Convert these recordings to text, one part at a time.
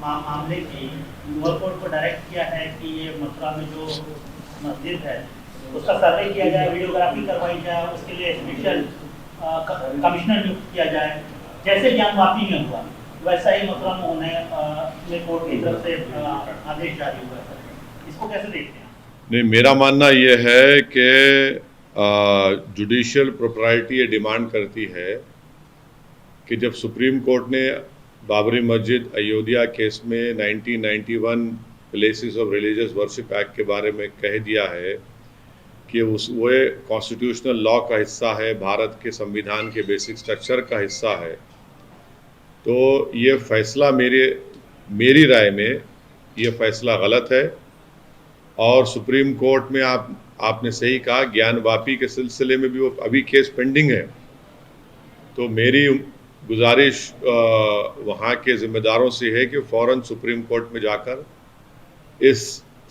मामले की lower court को डायरेक्ट किया है कि ये मथुरा में जो मस्जिद है उसका सर्वे किया जाए, वीडियोग्राफी करवाई जाए, उसके लिए स्पेशल कमिश्नर नियुक्त किया जाए, जैसे ज्ञानवापी में हुआ वैसा ही मथुरा में होने में कोर्ट की तरफ से आदेश जारी हुआ है। इसको कैसे देखते हैं? नहीं, मेरा मानना ये है कि जुडिशियल प्रोप्राइटी ये डिमांड करती है कि जब सुप्रीम कोर्ट ने बाबरी मस्जिद अयोध्या केस में 1991 places of religious worship act के बारे में कह दिया है कि वो कॉन्स्टिट्यूशनल लॉ का हिस्सा है, भारत के संविधान के बेसिक स्ट्रक्चर का हिस्सा है, तो ये फैसला मेरी राय में ये फैसला गलत है। और सुप्रीम कोर्ट में आपने सही कहा, ज्ञानवापी के सिलसिले में भी वो अभी केस पेंडिंग है। तो मेरी गुजारिश वहाँ के ज़िम्मेदारों से है कि फ़ौरन सुप्रीम कोर्ट में जाकर इस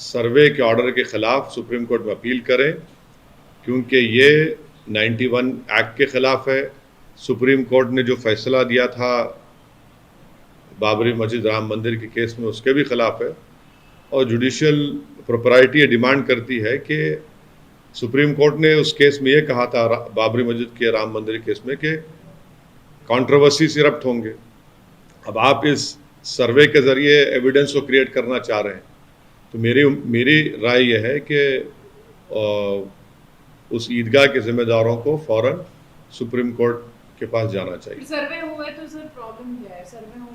सर्वे के ऑर्डर के ख़िलाफ़ सुप्रीम कोर्ट में अपील करें, क्योंकि ये 91 एक्ट के ख़िलाफ़ है। सुप्रीम कोर्ट ने जो फैसला दिया था बाबरी मस्जिद राम मंदिर के केस में उसके भी ख़िलाफ़ है। और जुडिशियल प्रोप्राइटी डिमांड करती है कि सुप्रीम कोर्ट ने उस केस में ये कहा था बाबरी मस्जिद के राम मंदिर केस में कि कंट्रोवर्सीज इरप्ट होंगे। अब आप इस सर्वे के ज़रिए एविडेंस को क्रिएट करना चाह रहे हैं, तो मेरी राय यह है कि उस ईदगाह के ज़िम्मेदारों को फ़ौरन सुप्रीम कोर्ट के पास जाना चाहिए। सर्वे हुआ है तो सर प्रॉब्लम क्या है? सर्वे हुआ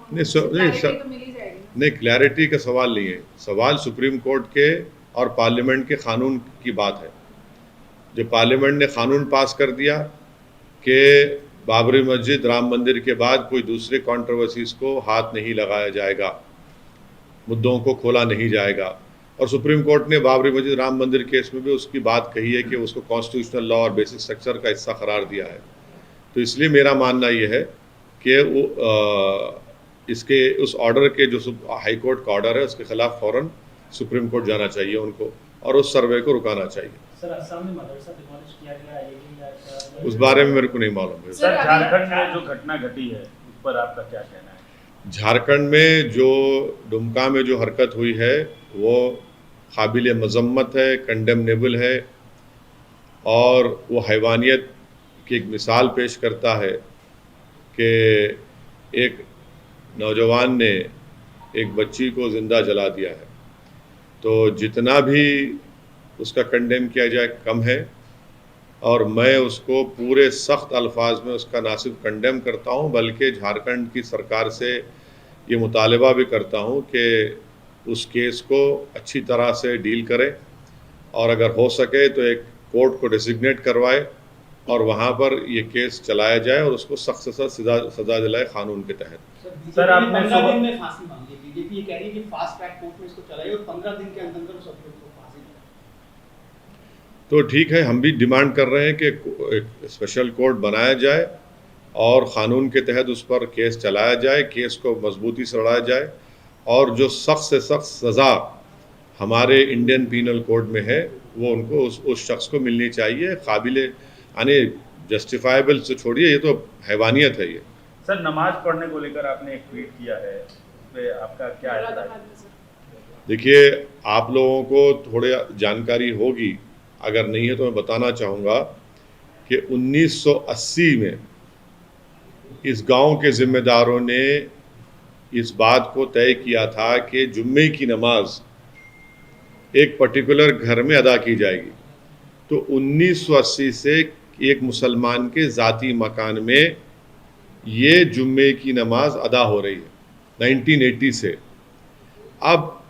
तो मिल ही जाएगी ना? नहीं, क्लैरिटी का सवाल नहीं है, सवाल सुप्रीम कोर्ट के और पार्लियामेंट के कानून की बात है। जो पार्लियामेंट ने कानून पास कर दिया कि बाबरी मस्जिद राम मंदिर के बाद कोई दूसरे कंट्रोवर्सीज को हाथ नहीं लगाया जाएगा, मुद्दों को खोला नहीं जाएगा। और सुप्रीम कोर्ट ने बाबरी मस्जिद राम मंदिर केस में भी उसकी बात कही है कि उसको कॉन्स्टिट्यूशनल लॉ और बेसिक स्ट्रक्चर का हिस्सा करार दिया है। तो इसलिए मेरा मानना यह है कि इसके उस ऑर्डर के जो हाई कोर्ट का ऑर्डर है उसके खिलाफ फ़ौरन सुप्रीम कोर्ट जाना चाहिए उनको और उस सर्वे को रुकाना चाहिए। सर, असम में मदरसा डिमोलिश किया गया, उस बारे में मेरे को नहीं मालूम है। सर, झारखंड में जो घटना घटी है उस पर आपका क्या कहना है? झारखंड में जो दुमका में जो हरकत हुई है वो काबिल मजम्मत है, कंडेमनेबल है, और वो हैवानियत की एक मिसाल पेश करता है कि एक नौजवान ने एक बच्ची को ज़िंदा जला दिया है। तो जितना भी उसका कंडेम किया जाए कम है, और मैं उसको पूरे सख्त अल्फाज में उसका ना सिर्फ कंडेम करता हूँ बल्कि झारखंड की सरकार से ये मुतालबा भी करता हूँ कि उस केस को अच्छी तरह से डील करें, और अगर हो सके तो एक कोर्ट को डेसिग्नेट करवाए और वहाँ पर ये केस चलाया जाए और उसको सख्त से सख्त सजा दिलाए कानून के तहत। सर, आपने 15 दिन में फांसी मांगी, बीजेपी ये कह रही है कि फास्ट ट्रैक कोर्ट में इसको चलाइए और 15 दिन के अंदर उस अपराधी को फांसी दें। तो ठीक है, हम भी डिमांड कर रहे हैं कि एक स्पेशल कोर्ट बनाया जाए और क़ानून के तहत उस पर केस चलाया जाए, केस को मजबूती से लड़ाया जाए, और जो सख्त से सख्त सज़ा हमारे इंडियन पीनल कोड में है वो उनको उस शख्स को मिलनी चाहिए। काबिल यानी जस्टिफाइबल से छोड़िए, ये तो हैवानियत है। ये सर, नमाज पढ़ने को लेकर आपने एक ट्वीट किया है, पे आपका क्या है? देखिए, आप लोगों को थोड़ी जानकारी होगी, अगर नहीं है तो मैं बताना चाहूँगा कि 1980 में इस गांव के ज़िम्मेदारों ने इस बात को तय किया था कि जुम्मे की नमाज एक पर्टिकुलर घर में अदा की जाएगी। तो 1980 से एक मुसलमान के ज़ाती मकान में ये जुम्मे की नमाज अदा हो रही है 1980 से। अब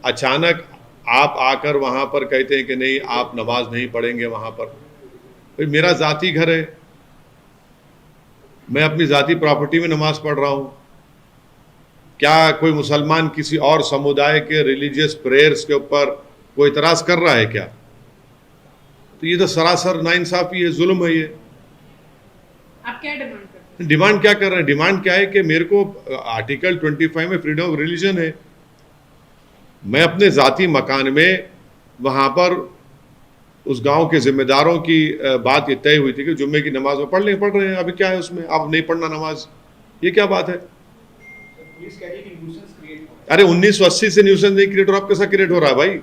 अचानक आप आकर वहाँ पर कहते हैं कि नहीं, आप नमाज नहीं पढ़ेंगे वहाँ पर। भाई, मेरा ज़ाती घर है, मैं अपनी ज़ाती प्रॉपर्टी में नमाज पढ़ रहा हूँ। क्या कोई मुसलमान किसी और समुदाय के रिलीजियस प्रेयर्स के ऊपर कोई इतराज कर रहा है क्या? तो ये तो सरासर नाइंसाफी है, जुल्म है। ये आप क्या डिमांड करते हैं? डिमांड क्या कर रहे हैं? डिमांड क्या है कि मेरे को आर्टिकल 25 में फ्रीडम ऑफ रिलीजन है। मैं अपने ज़ाती मकान में वहाँ पर उस गांव के ज़िम्मेदारों की बात ये तय हुई थी कि जुम्मे की नमाज में पढ़ रहे हैं। अभी क्या है उसमें? आप नहीं पढ़ना नमाज, ये क्या बात है? पुलिस कह रही है कि न्यूसेंस क्रिएट अरे 1980 से न्यूसेंस नहीं क्रिएट हो रहा, अब कैसा क्रिएट हो रहा है भाई?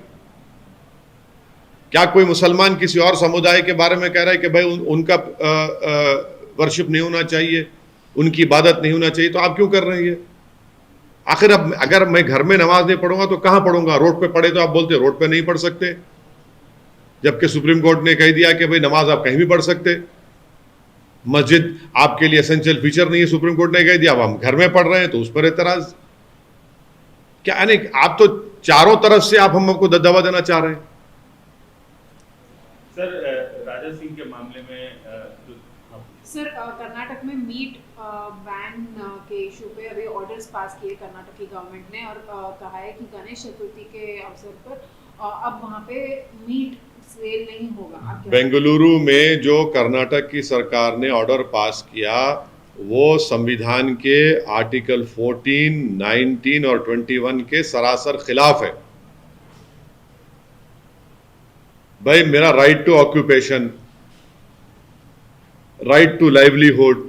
क्या कोई मुसलमान किसी और समुदाय के बारे में कह रहा है कि भाई उनका वर्शिप नहीं होना चाहिए, उनकी इबादत नहीं होना चाहिए? तो आप क्यों कर रहे हैं ये? आखिर अब अगर मैं घर में नमाज नहीं पढ़ूंगा तो कहां पढ़ूंगा? रोड पे पढ़े तो आप बोलते रोड पे नहीं पढ़ सकते, जबकि सुप्रीम कोर्ट ने कह दिया कि भाई नमाज आप कहीं भी पढ़ सकते, मस्जिद आपके लिए एसेंशियल फीचर नहीं है, सुप्रीम कोर्ट ने कह दिया। अब हम घर में पढ़ रहे हैं तो उस पर एतराज क्या? यानी आप तो चारों तरफ से आप हमको दबा देना चाह रहे हैं। सर राजा सिंह के मामले में सर कर्नाटक में मीट बैन के इशू पे अभी ऑर्डर्स पास किए कर्नाटक की गवर्नमेंट ने, और कहा है कि गणेश चतुर्थी के अवसर पर अब वहाँ पे मीट सेल नहीं होगा। बेंगलुरु में जो कर्नाटक की सरकार ने ऑर्डर पास किया वो संविधान के आर्टिकल 14, 19 और 21 के सरासर खिलाफ है। भाई मेरा right to occupation, right to livelihood,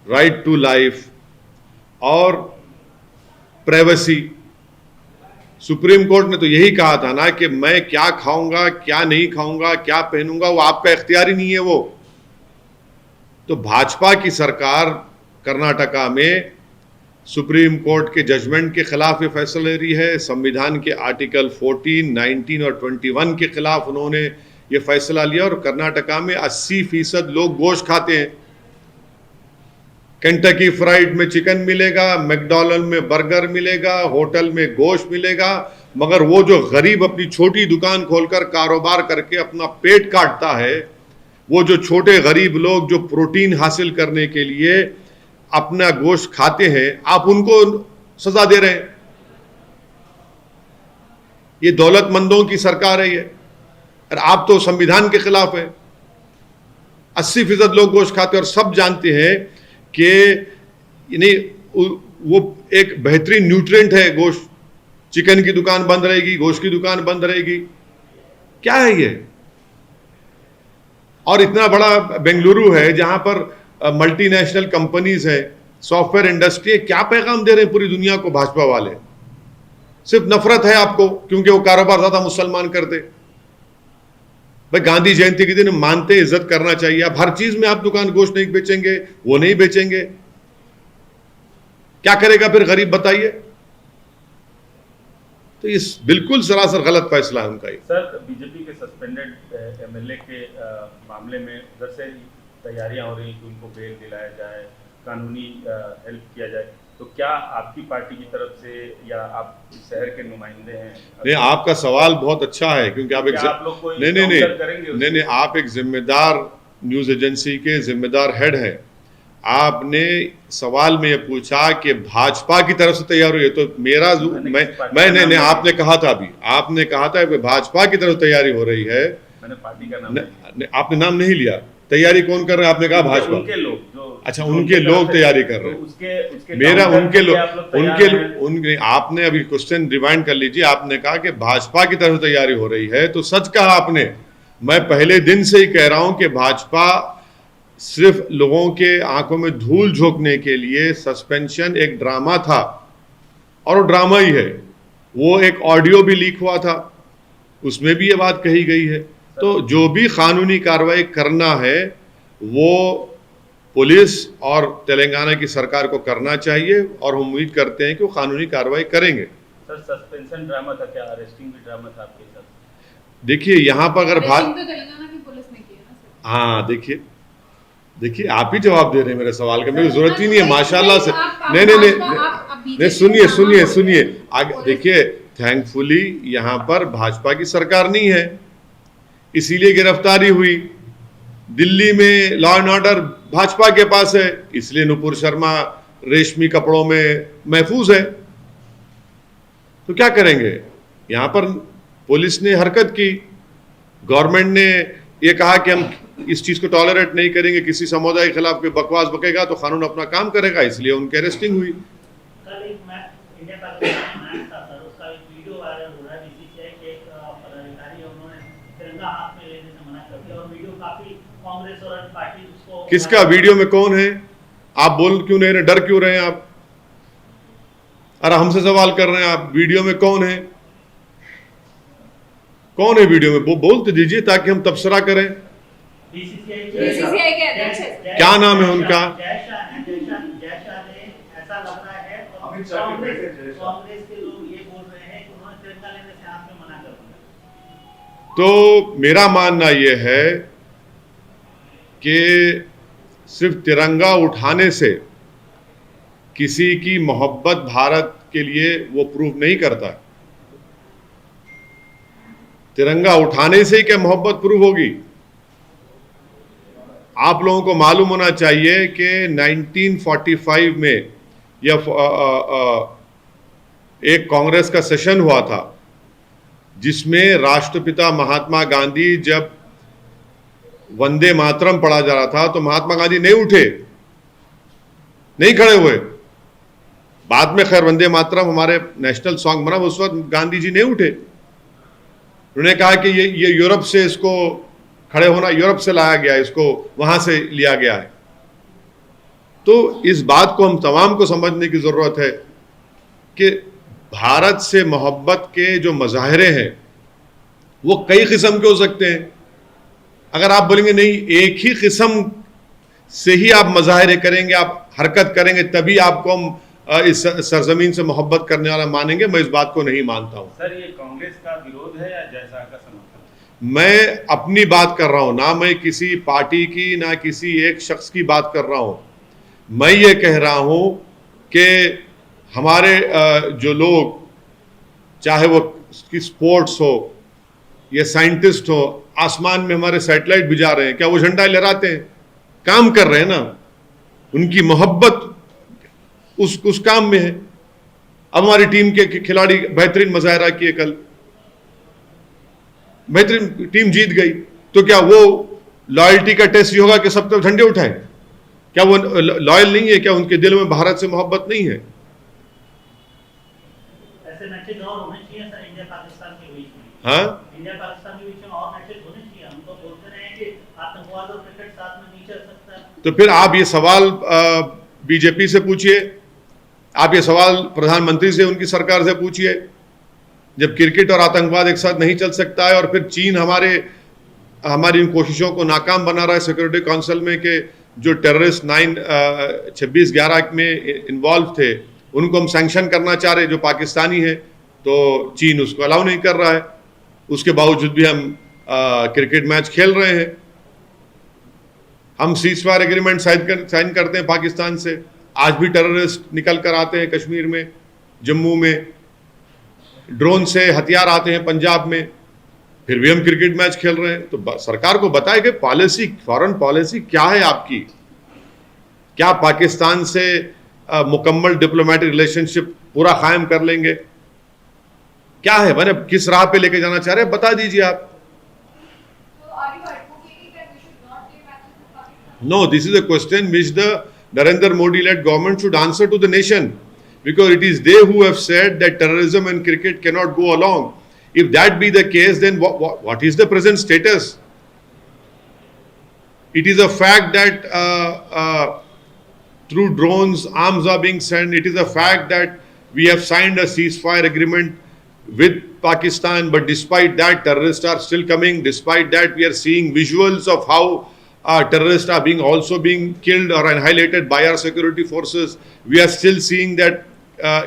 right to life और प्राइवेसी, सुप्रीम कोर्ट ने तो यही कहा था ना कि मैं क्या खाऊंगा, क्या नहीं खाऊंगा, क्या पहनूंगा, वो आपका इख्तियार ही नहीं है वो। तो भाजपा की सरकार कर्नाटका में सुप्रीम कोर्ट के जजमेंट के खिलाफ ये फैसला ले रही है, संविधान के आर्टिकल 14, 19 और 21 के खिलाफ उन्होंने ये फैसला लिया। और कर्नाटका में 80% लोग गोश्त खाते हैं। केंटकी फ्राइड में चिकन मिलेगा, मैकडॉनल्ड में बर्गर मिलेगा, होटल में गोश्त मिलेगा, मगर वो जो गरीब अपनी छोटी दुकान खोलकर कारोबार करके अपना पेट काटता है, वो जो छोटे गरीब लोग जो प्रोटीन हासिल करने के लिए अपना गोश्त खाते हैं, आप उनको सजा दे रहे हैं। ये दौलतमंदों की सरकार है ये, और आप तो संविधान के खिलाफ है। 80% लोग गोश्त खाते हैं और सब जानते हैं कि नहीं वो एक बेहतरीन न्यूट्रिएंट है गोश्त। चिकन की दुकान बंद रहेगी, गोश्त की दुकान बंद रहेगी, क्या है ये? और इतना बड़ा बेंगलुरु है जहां पर मल्टीनेशनल कंपनीज है, सॉफ्टवेयर इंडस्ट्री है, क्या पैगाम दे रहे हैं पूरी दुनिया को भाजपा वाले? सिर्फ नफरत है आपको क्योंकि वो कारोबार ज्यादा मुसलमान करते। भाई गांधी जयंती के दिन मानते इज्जत करना चाहिए। आप हर चीज में आप दुकान गोश्त नहीं बेचेंगे, वो नहीं बेचेंगे, क्या करेगा फिर गरीब बताइए? तो इस बिल्कुल सरासर गलत फैसला है उनका ये। सर बीजेपी के सस्पेंडेड एमएलए के मामले में उधर से तैयारियां हो रही कि उनको बेल दिलाया जाए, कानूनी हेल्प किया जाए, तो क्या आपकी पार्टी की तरफ से या आप शहर के नुमाइंदे हैं? नहीं, आपका सवाल बहुत अच्छा है क्योंकि आप एक नहीं, आप एक जिम्मेदार न्यूज एजेंसी के जिम्मेदार हेड हैं। आपने सवाल में ये पूछा कि भाजपा की तरफ से तैयार हुई है, तो मेरा मैं नहीं, आपने कहा था अभी, आपने कहा था कि भाजपा की तरफ तैयारी हो रही है। मैंने पार्टी का नाम आपने नाम नहीं लिया। तैयारी कौन कर रहे हैं? आपने कहा भाजपा। उनके लोग जो, अच्छा, उनके लोग तैयारी कर रहे हैं। उसके मेरा उनके लोग उनके आपने अभी क्वेश्चन रिवाइंड कर लीजिए। आपने कहा कि भाजपा की तरफ तैयारी हो रही है, तो सच कहा आपने। मैं पहले दिन से ही कह रहा हूं कि भाजपा सिर्फ लोगों के आंखों में धूल झोंकने के लिए सस्पेंशन एक ड्रामा था, और वो ड्रामा ही है। वो एक ऑडियो भी लीक हुआ था, उसमें भी ये बात कही गई है। तो जो भी कानूनी कार्रवाई करना है वो पुलिस और तेलंगाना की सरकार को करना चाहिए, और हम उम्मीद करते हैं कि वो कानूनी कार्रवाई करेंगे। सर सस्पेंशन ड्रामा था क्या? अरेस्टिंग भी ड्रामा था आपके साथ? देखिए यहाँ पर अगर तेलंगाना की पुलिस ने किया ना सर। हाँ, देखिए आप ही जवाब दे रहे हैं मेरे सवाल का, मेरी जरूरत ही नहीं है माशाल्लाह से। नहीं, सुनिए आगे देखिए। थैंकफुली यहाँ पर भाजपा की सरकार नहीं है, इसीलिए गिरफ्तारी हुई। दिल्ली में लॉ एंड ऑर्डर भाजपा के पास है, इसलिए नुपुर शर्मा रेशमी कपड़ों में महफूज है। तो क्या करेंगे? यहाँ पर पुलिस ने हरकत की, गवर्नमेंट ने ये कहा कि हम इस चीज को टॉलरेट नहीं करेंगे, किसी समुदाय के खिलाफ कोई बकवास बकेगा तो कानून अपना काम करेगा, इसलिए उनकी अरेस्टिंग हुई। कल एक इंडिया पाकिस्तान मैच था सर, उसका एक वीडियो वायरल हो रहा है बीसीसीआई के एक पदाधिकारी, उन्होंने तिरंगा हाथ में लेने से मना कर दिया, और वीडियो काफी कांग्रेस और अन्य पार्टी उसको। किसका वीडियो में कौन है? आप बोल क्यों नहीं रहे, डर क्यों रहे हैं आप? अरे हमसे सवाल कर रहे हैं आप, वीडियो में कौन है? कौन है वीडियो में? वो बोल तो दीजिए ताकि हम तबसरा करें। बीसीसीआई के अध्यक्ष है। क्या नाम है उनका? जय शाह ने, ऐसा लग रहा है कांग्रेस के लोग ये बोल रहे हैं कि उन्होंने तिरंगा लेने से हाथ में मना कर दिया। तो मेरा मानना यह है कि सिर्फ तिरंगा उठाने से किसी की मोहब्बत भारत के लिए वो प्रूव नहीं करता। तिरंगा उठाने से ही क्या मोहब्बत प्रूव होगी? आप लोगों को मालूम होना चाहिए कि 1945 में एक कांग्रेस का सेशन हुआ था जिसमें राष्ट्रपिता महात्मा गांधी जब वंदे मातरम पढ़ा जा रहा था तो महात्मा गांधी नहीं उठे, नहीं खड़े हुए। बाद में खैर वंदे मातरम हमारे नेशनल सॉन्ग बना, उस वक्त गांधी जी नहीं उठे। उन्होंने कहा कि ये यूरोप से इसको खड़े होना, यूरोप से लाया गया, इसको वहां से लिया गया है। तो इस बात को हम तमाम को समझने की जरूरत है कि भारत से मोहब्बत के जो मजाहरे हैं वो कई किस्म के हो सकते हैं। अगर आप बोलेंगे नहीं एक ही किस्म से ही आप मजाहरे करेंगे, आप हरकत करेंगे, तभी आपको हम इस सरजमीन से मोहब्बत करने वाला मानेंगे, मैं इस बात को नहीं मानता हूं। सर ये कांग्रेस का विरोध है या जय शाह का समर्थन? मैं अपनी बात कर रहा हूं, ना मैं किसी पार्टी की ना किसी एक शख्स की बात कर रहा हूं। मैं ये कह रहा हूं कि हमारे जो लोग, चाहे वो स्पोर्ट्स हो या साइंटिस्ट हो, आसमान में हमारे सैटेलाइट भिजा रहे हैं, क्या वो झंडा लहराते हैं? काम कर रहे हैं ना, उनकी मोहब्बत उस काम में है। अब हमारी टीम के खिलाड़ी बेहतरीन मुजाहरा किए, कल बेहतरीन टीम जीत गई, तो क्या वो लॉयल्टी का टेस्ट ये होगा कि सब तो झंडे उठाएं? क्या वो लॉयल नहीं है? क्या उनके दिल में भारत से मोहब्बत नहीं है? ऐसे मैचेस और होने चाहिए सर इंडिया पाकिस्तान के बीच में। हाँ, इंडिया पाकिस्तान के बीच में और मैचेस होने चाहिए। हम तो बोलते रहे हैं कि आतंकवाद और क्रिकेट साथ में नहीं चल सकता। तो फिर आप ये सवाल बीजेपी से पूछिए, आप ये सवाल प्रधानमंत्री से, उनकी सरकार से पूछिए। जब क्रिकेट और आतंकवाद एक साथ नहीं चल सकता है और फिर चीन हमारी इन कोशिशों को नाकाम बना रहा है सिक्योरिटी काउंसिल में कि जो टेररिस्ट 26/11 में इन्वॉल्व थे उनको हम सैंक्शन करना चाह रहे, जो पाकिस्तानी है, तो चीन उसको अलाउ नहीं कर रहा है। उसके बावजूद भी हम क्रिकेट मैच खेल रहे हैं। हम सीजफायर एग्रीमेंट साइन करते हैं पाकिस्तान से, आज भी टेररिस्ट निकल कर आते हैं कश्मीर में, जम्मू में, ड्रोन से हथियार आते हैं पंजाब में, फिर भी हम क्रिकेट मैच खेल रहे हैं। तो सरकार को बताए कि पॉलिसी, फॉरेन पॉलिसी क्या है आपकी? क्या पाकिस्तान से मुकम्मल डिप्लोमेटिक रिलेशनशिप पूरा कायम कर लेंगे? क्या है, मैंने किस राह पे लेके जाना चाह रहे हैं, बता दीजिए आप। No, this is a question which the Narendra Modi-led government should answer to the nation, because it is they who have said that terrorism and cricket cannot go along. If that be the case, then what is the present status? It is a fact that through drones arms are being sent. It is a fact that we have signed a ceasefire agreement with Pakistan, but despite that terrorists are still coming. Despite that, we are seeing visuals of how terrorists are also being killed or annihilated by our security forces. We are still seeing that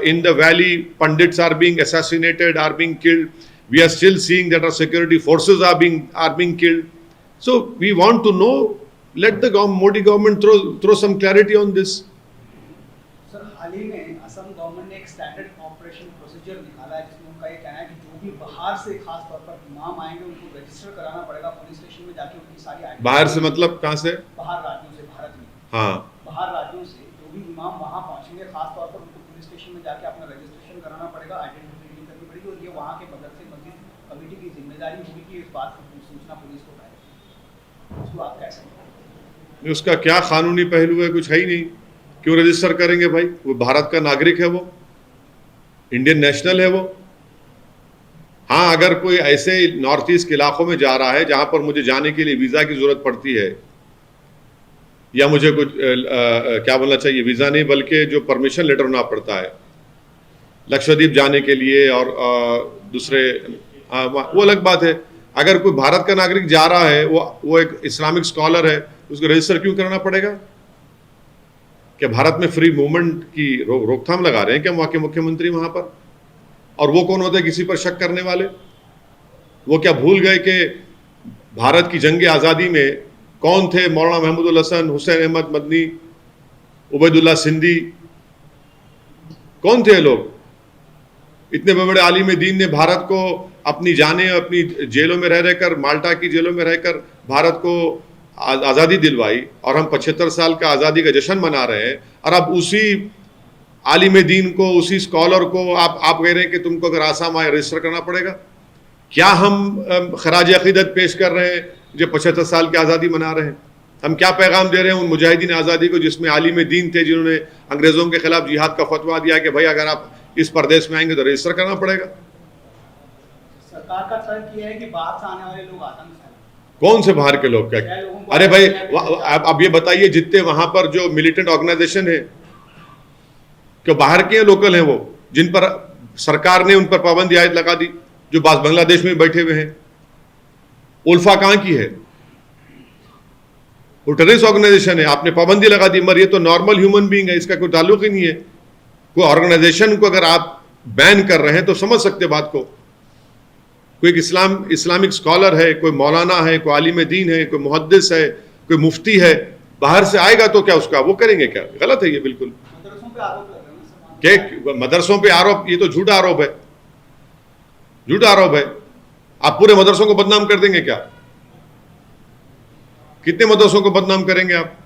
in the valley, Pandits are being assassinated, are being killed. We are still seeing that our security forces are being killed. So we want to know. Let the Modi government throw some clarity on this. Sir, हाल ही में Assam government ने एक standard operation procedure निकाला है जिसमें उनका ये कहना है कि जो भी बाहर से खास तौर पर इमाम आएंगे उनको रजिस्टर कराना पड़ेगा पुलिस स्टेशन में जाके, उनकी सारी आइडेंटिटी। बाहर से मतलब कहाँ से? बाहर राज्यों से, भारत में। हाँ, बाहर राज्यों से जो भी इमाम वहाँ पहुँचेंगे खास तौर पर उनको पुलिस स्टेशन में जाके अपना रजिस्ट्रेशन कराना पड़ेगा, आइडेंटिटी करनी पड़ेगी, और ये वहाँ के मदरसे मस्जिद कमेटी की जिम्मेदारी होगी कि इस बात की सूचना पुलिस को पाए। उसको आप कैसे? उसका क्या कानूनी पहलू है? कुछ है ही नहीं। क्यों रजिस्टर करेंगे भाई? वो भारत का नागरिक है, वो इंडियन नेशनल है वो। हाँ, अगर कोई ऐसे नॉर्थ ईस्ट के इलाकों में जा रहा है जहां पर मुझे जाने के लिए वीज़ा की ज़रूरत पड़ती है, या मुझे कुछ क्या बोलना चाहिए, वीज़ा नहीं बल्कि जो परमिशन लेटर होना पड़ता है, लक्षद्वीप जाने के लिए और दूसरे वो अलग बात है। अगर कोई भारत का नागरिक जा रहा है, वो एक इस्लामिक स्कॉलर है, उसको रजिस्टर क्यों कराना पड़ेगा? क्या भारत में फ्री मूवमेंट की रोकथाम लगा रहे हैं क्या वहाँ के मुख्यमंत्री वहाँ पर? और वो कौन होते हैं किसी पर शक करने वाले? वो क्या भूल गए कि भारत की जंग आज़ादी में कौन थे? मौलाना महमूदुल हसन, हुसैन अहमद मदनी, उबैदुल्ला सिंधी, कौन थे लोग? इतने बड़े आलिम दीन ने भारत को अपनी जानें, अपनी जेलों में रह रहकर, माल्टा की जेलों में रहकर भारत को आज़ादी दिलवाई, और हम 75 साल का आज़ादी का जश्न मना रहे हैं। और अब उसी आलिम दीन को, उसी स्कॉलर को आप कह रहे हैं कि तुमको अगर आसाम आए रजिस्टर करना पड़ेगा? क्या हम खराज अकीदत पेश कर रहे हैं जो 75 साल की आज़ादी मना रहे हैं? हम क्या पैगाम दे रहे हैं उन मुजाहिदीन आज़ादी को जिसमें आलिम दीन थे, जिन्होंने अंग्रेज़ों के खिलाफ जिहाद का फतवा दिया कि भाई अगर आप इस प्रदेश में आएंगे तो रजिस्टर करना पड़ेगा? सरकार का तर्क यह है कि बाहर से आने वाले लोग आतंक हैं। कौन से बाहर के लोग? क्या? अरे भाई अब ये बताइए, जितने वहां पर जो मिलिटेंट ऑर्गेनाइजेशन है, क्यों बाहर के लोकल हैं वो, जिन पर सरकार ने उन पर पाबंदी आयत लगा दी, जो बांग्लादेश में बैठे हुए हैं? उल्फा कहां की है? वो टेररिस्ट ऑर्गेनाइजेशन है, आपने पाबंदी लगा दी, मगर ये तो नॉर्मल ह्यूमन बीइंग है, इसका कोई ताल्लुक ही नहीं है। कोई ऑर्गेनाइजेशन को अगर आप बैन कर रहे हैं तो समझ सकते बात को। कोई इस्लामिक स्कॉलर है, कोई मौलाना है, कोई आलिम दीन है, कोई मुहद्दिस है, कोई मुफ्ती है, बाहर से आएगा तो क्या उसका वो करेंगे? क्या गलत है ये बिल्कुल। मदरसों पे आरोप लग रहे हैं क्या मदरसों पे आरोप? ये तो झूठा आरोप है, झूठा आरोप है। आप पूरे मदरसों को बदनाम कर देंगे क्या? कितने मदरसों को बदनाम करेंगे आप?